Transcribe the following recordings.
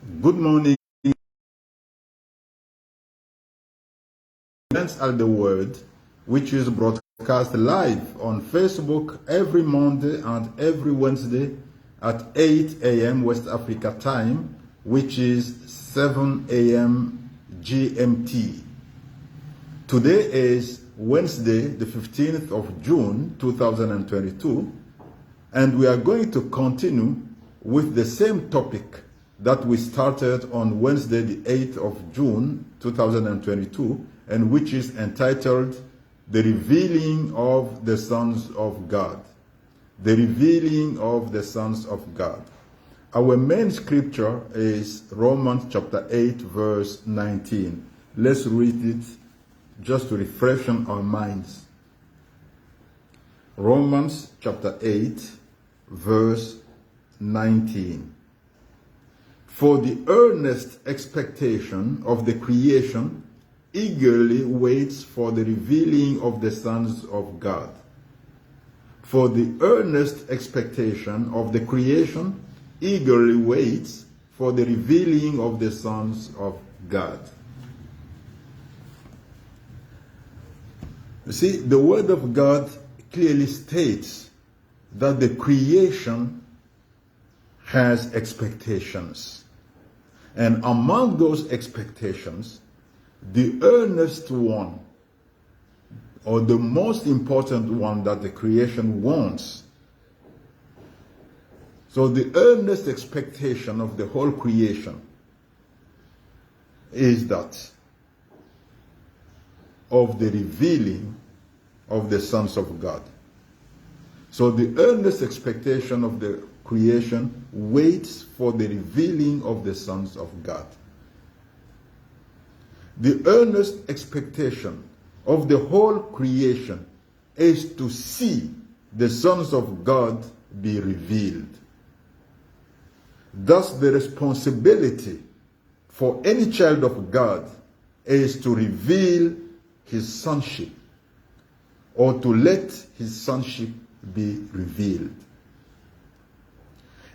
Good morning. Friends at the Word, which is broadcast live on Facebook every Monday and every Wednesday at 8 a.m. West Africa time, which is 7 a.m. GMT. Today is Wednesday, the 15th of June, 2022, and we are going to continue with the same topic that we started on Wednesday, the 8th of June, 2022, and which is entitled The Revealing of the Sons of God. The Revealing of the Sons of God. Our main scripture is Romans chapter 8, verse 19. Let's read it just to refreshen our minds. Romans chapter 8, verse 19. For the earnest expectation of the creation eagerly waits for the revealing of the sons of God. For the earnest expectation of the creation eagerly waits for the revealing of the sons of God. You see, the Word of God clearly states that the creation has expectations. And among those expectations, the earnest one, or the most important one that the creation wants. So the earnest expectation of the whole creation is that of the revealing of the sons of God. So the earnest expectation of the creation waits for the revealing of the sons of God. The earnest expectation of the whole creation is to see the sons of God be revealed. Thus, the responsibility for any child of God is to reveal his sonship, or to let his sonship be revealed.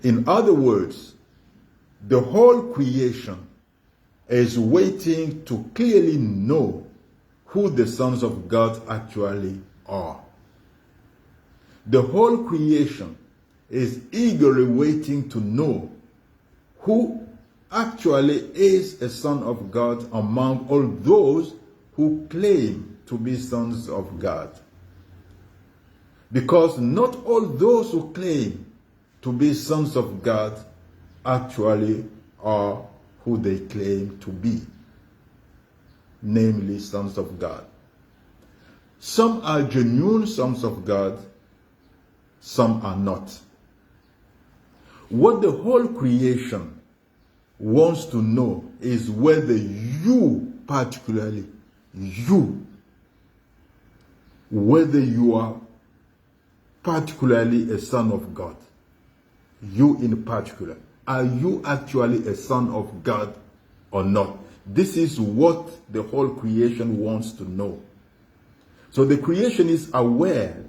In other words, the whole creation is waiting to clearly know who the sons of God actually are. The whole creation is eagerly waiting to know who actually is a son of God among all those who claim to be sons of God. Because not all those who claim to be sons of God actually are who they claim to be, namely sons of God. Some are genuine sons of God, some are not. What the whole creation wants to know is whether you, particularly you, whether you are particularly a son of God. You in particular. Are you actually a son of God or not? This is what the whole creation wants to know. So the creation is aware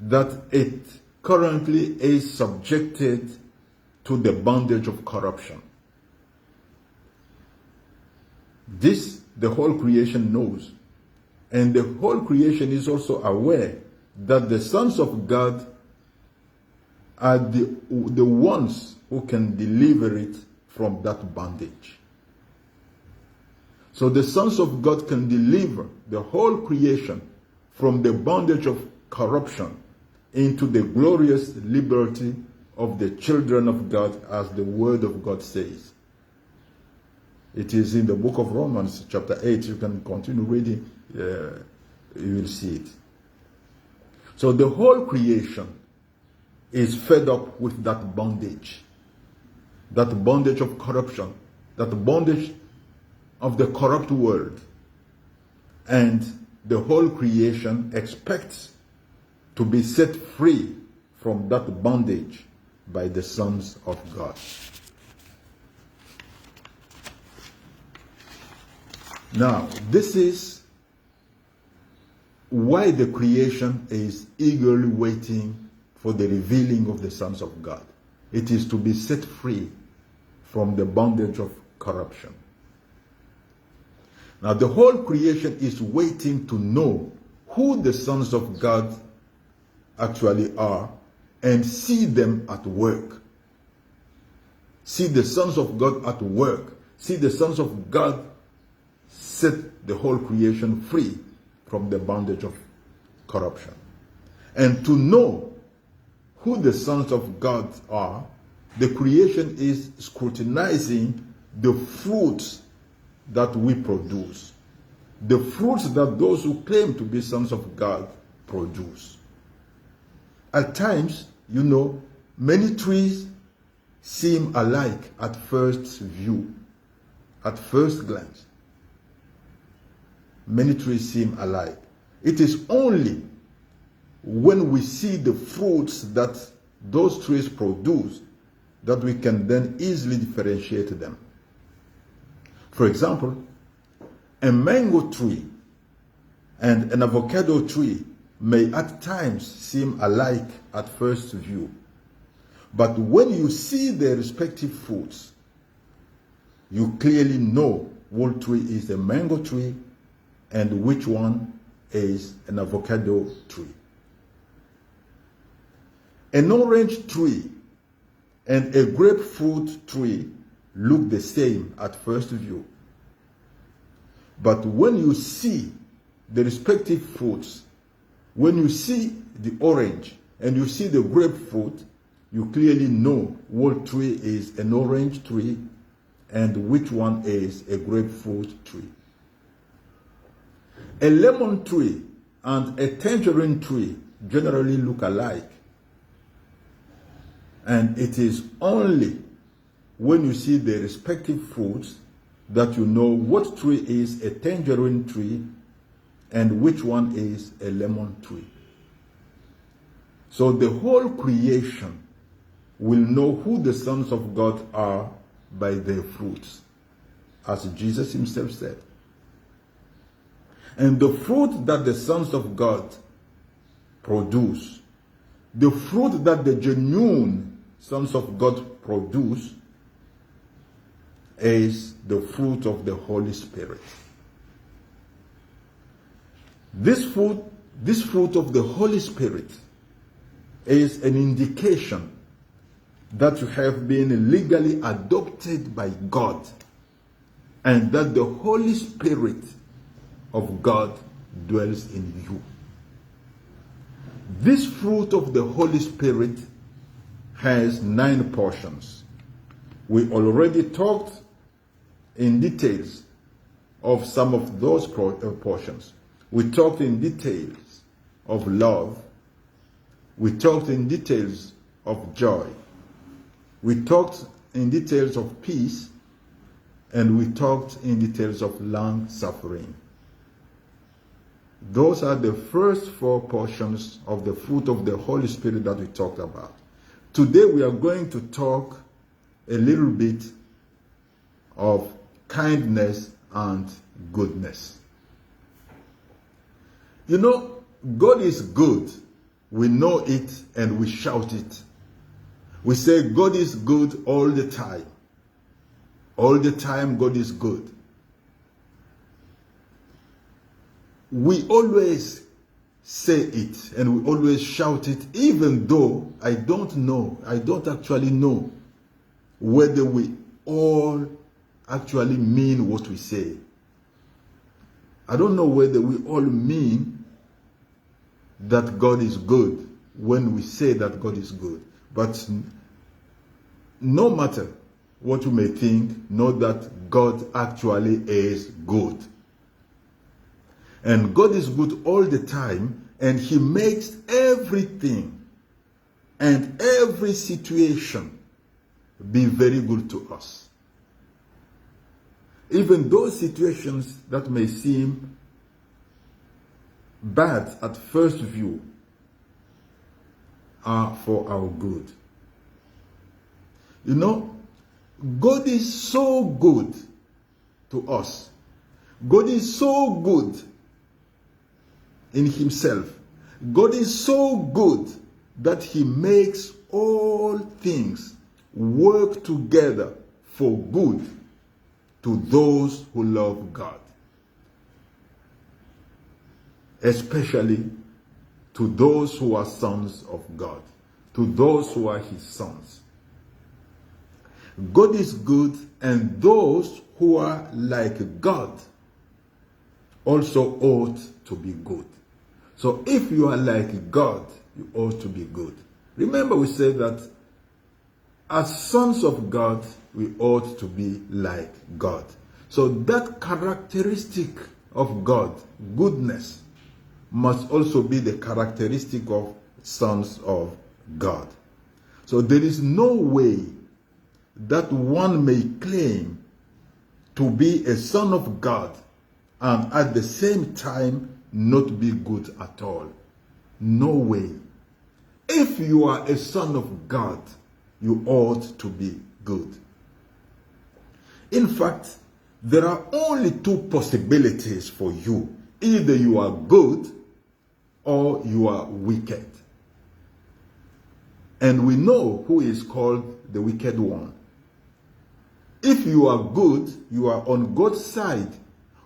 that it currently is subjected to the bondage of corruption. This the whole creation knows. And the whole creation is also aware that the sons of God are the ones who can deliver it from that bondage. So the sons of God can deliver the whole creation from the bondage of corruption into the glorious liberty of the children of God, as the Word of God says. It is in the book of Romans chapter 8. You can continue reading. You will see it. So the whole creation is fed up with that bondage of corruption, that bondage of the corrupt world. And the whole creation expects to be set free from that bondage by the sons of God. Now, this is why the creation is eagerly waiting for the revealing of the sons of God. It is to be set free from the bondage of corruption. Now the whole creation is waiting to know who the sons of God actually are and see them at work. See the sons of God at work. See the sons of God set the whole creation free from the bondage of corruption. And to know who the sons of God are, the creation is scrutinizing the fruits that we produce. The fruits that those who claim to be sons of God produce. At times, many trees seem alike at first view, at first glance. Many trees seem alike. It is only when we see the fruits that those trees produce that we can then easily differentiate them. For example, a mango tree and an avocado tree may at times seem alike at first view. But when you see their respective fruits, you clearly know what tree is a mango tree and which one is an avocado tree. An orange tree and a grapefruit tree look the same at first view. But when you see the respective fruits, when you see the orange and you see the grapefruit, you clearly know what tree is an orange tree and which one is a grapefruit tree. A lemon tree and a tangerine tree generally look alike. And it is only when you see the respective fruits that you know what tree is a tangerine tree and which one is a lemon tree. So the whole creation will know who the sons of God are by their fruits, as Jesus himself said. And the fruit that the sons of God produce, the fruit that the genuine sons of God produce, is the fruit of the Holy Spirit. This fruit of the Holy Spirit is an indication that you have been legally adopted by God and that the Holy Spirit of God dwells in you. This fruit of the Holy Spirit has 9 portions. We already talked in details of some of those portions. We talked in details of love. We talked in details of joy. We talked in details of peace. And we talked in details of long suffering. Those are the first 4 portions of the fruit of the Holy Spirit that we talked about. Today we are going to talk a little bit of kindness and goodness. God is good. We know it and we shout it. We say God is good all the time. All the time God is good. We always say it and we always shout it, even though I don't actually know whether we all actually mean what we say. I don't know whether we all mean that God is good when we say that God is good. But no matter what you may think, know that God actually is good. And God is good all the time, and He makes everything and every situation be very good to us. Even those situations that may seem bad at first view are for our good. God is so good to us. God is so good in Himself. God is so good that He makes all things work together for good to those who love God, especially to those who are sons of God, to those who are his sons. God is good, and those who are like God also ought to be good. So if you are like God, you ought to be good. Remember, we said that as sons of God, we ought to be like God. So that characteristic of God, goodness, must also be the characteristic of sons of God. So there is no way that one may claim to be a son of God and at the same time not be good at all. No way. If you are a son of God, you ought to be good. In fact, there are only two possibilities for you. Either you are good or you are wicked. And we know who is called the wicked one. If you are good, you are on God's side.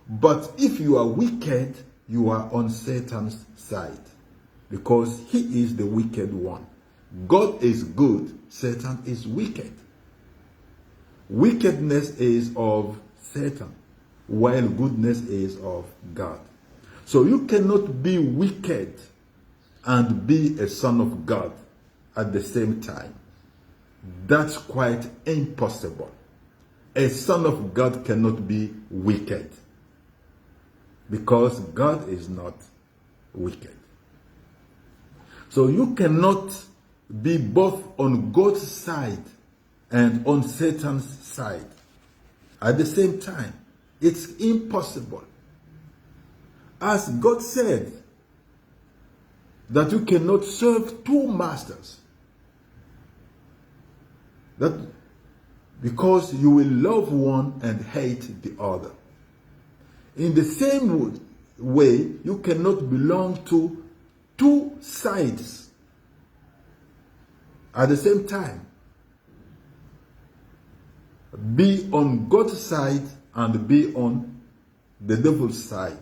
But if you are wicked, you are on Satan's side. Because he is the wicked one. God is good, Satan is wicked. Wickedness is of Satan, while goodness is of God. So you cannot be wicked and be a son of God at the same time. That's quite impossible. A son of God cannot be wicked, because God is not wicked. So you cannot be both on God's side and on Satan's side at the same time. It's impossible. As God said, that you cannot serve two masters. That because you will love one and hate the other. In the same way, you cannot belong to two sides at the same time. Be on God's side and be on the devil's side.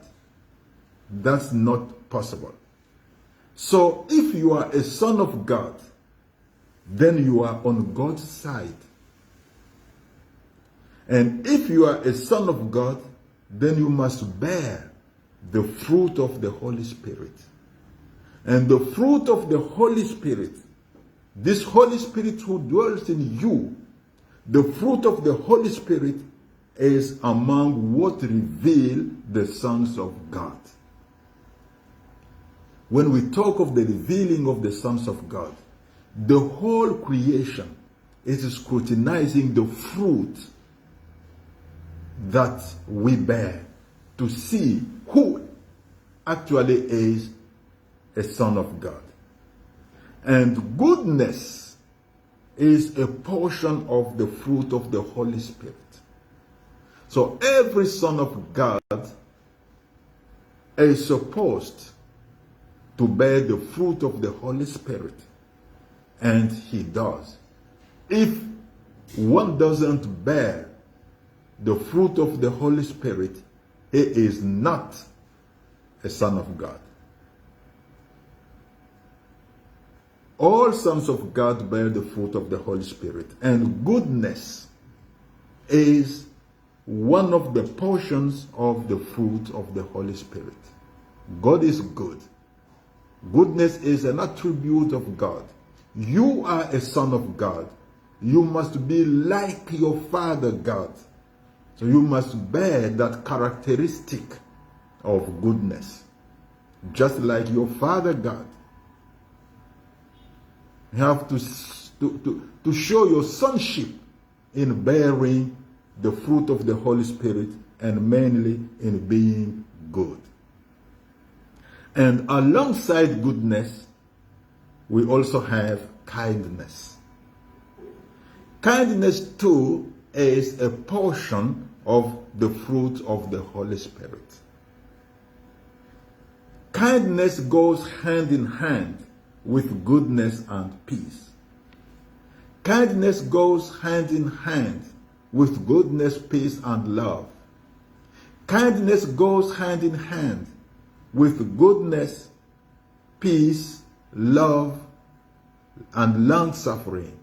That's not possible. So if you are a son of God, then you are on God's side. And if you are a son of God, then you must bear the fruit of the Holy Spirit. And the fruit of the Holy Spirit, this Holy Spirit who dwells in you, the fruit of the Holy Spirit is among what reveal the sons of God. When we talk of the revealing of the sons of God, the whole creation is scrutinizing the fruit that we bear to see who actually is a son of God. And goodness is a portion of the fruit of the Holy Spirit. So every son of God is supposed to bear the fruit of the Holy Spirit. And he does. If one doesn't bear the fruit of the Holy Spirit, he is not a son of God. All sons of God bear the fruit of the Holy Spirit, and goodness is one of the portions of the fruit of the Holy Spirit. God is good. Goodness is an attribute of God. You are a son of God. You must be like your Father God. So you must bear that characteristic of goodness, just like your Father God. You have to show your sonship in bearing the fruit of the Holy Spirit, and mainly in being good. And alongside goodness, we also have kindness. Kindness too is a portion of the fruit of the Holy Spirit. Kindness goes hand in hand with goodness and peace. Kindness goes hand in hand with goodness, peace, and love. Kindness goes hand in hand with goodness, peace, love, and long-suffering.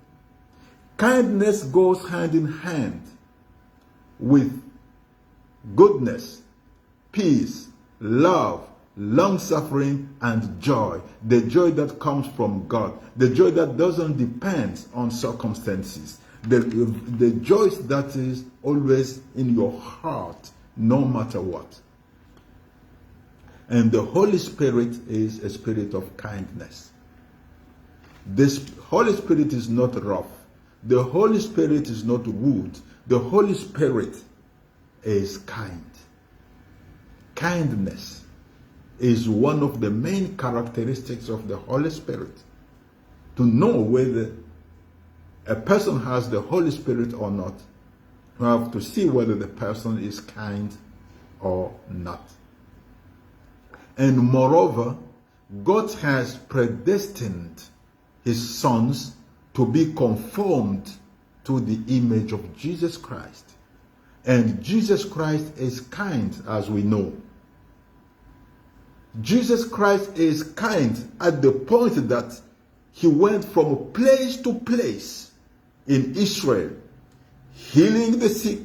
Kindness goes hand in hand with goodness, peace, love, long-suffering, and joy. The joy that comes from God. The joy that doesn't depend on circumstances. The joy that is always in your heart, no matter what. And the Holy Spirit is a spirit of kindness. This Holy Spirit is not rough. The Holy Spirit is not rude. The Holy Spirit is kind. Kindness is one of the main characteristics of the Holy Spirit. To know whether a person has the Holy Spirit or not, you have to see whether the person is kind or not. And moreover, God has predestined his sons to be conformed to the image of Jesus Christ. And Jesus Christ is kind, as we know. Jesus Christ is kind at the point that he went from place to place in Israel, healing the sick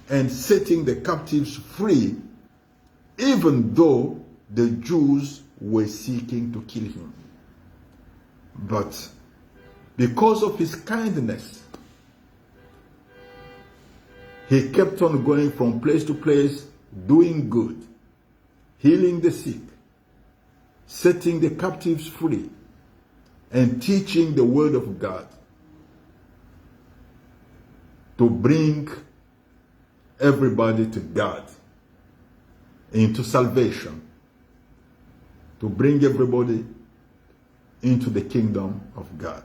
and setting the captives free, even though the Jews were seeking to kill him. But because of his kindness, he kept on going from place to place, doing good, healing the sick, setting the captives free, and teaching the word of God to bring everybody to God, into salvation, to bring everybody into the kingdom of God.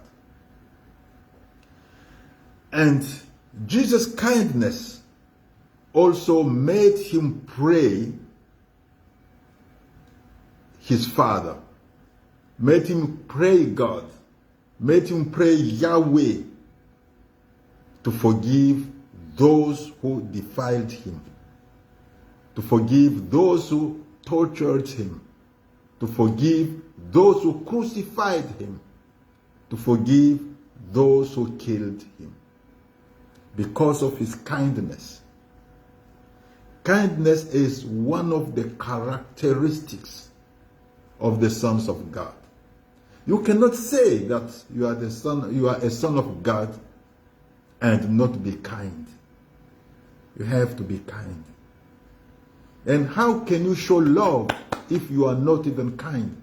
And Jesus' kindness also made him pray his Father, made him pray God, made him pray Yahweh to forgive those who defiled him, to forgive those who tortured him, to forgive those who crucified him, to forgive those who killed him. Because of his kindness. Kindness is one of the characteristics of the sons of God. You cannot say that you are a son of God and not be kind. You have to be kind. And how can you show love if you are not even kind?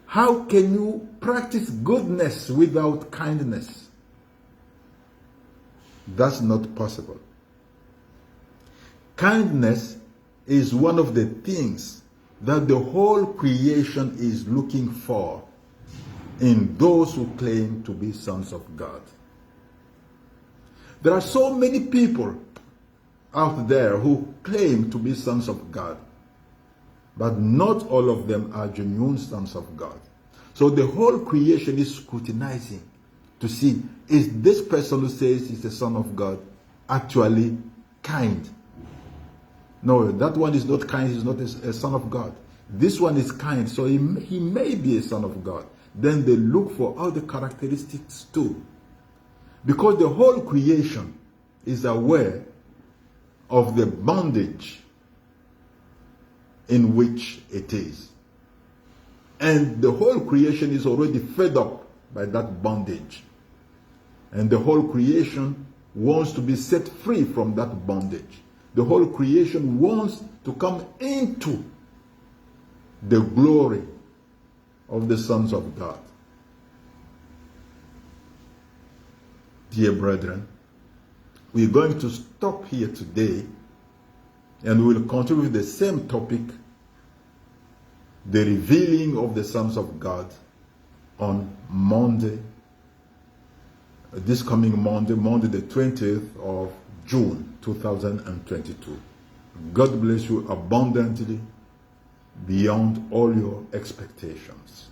How can you practice goodness without kindness? That's not possible. Kindness is one of the things that the whole creation is looking for in those who claim to be sons of God. There are so many people out there who claim to be sons of God, but not all of them are genuine sons of God. So the whole creation is scrutinizing to see, is this person who says he's a son of God actually kind? No, that one is not kind, he's not a son of God. This one is kind, so he may be a son of God. Then they look for all the characteristics too. Because the whole creation is aware of the bondage in which it is. And the whole creation is already fed up by that bondage. And the whole creation wants to be set free from that bondage. The whole creation wants to come into the glory of the sons of God. Dear brethren, we're going to stop here today and we'll continue with the same topic, the revealing of the sons of God, on Monday, this coming Monday, Monday the 20th of June 2022. God bless you abundantly beyond all your expectations.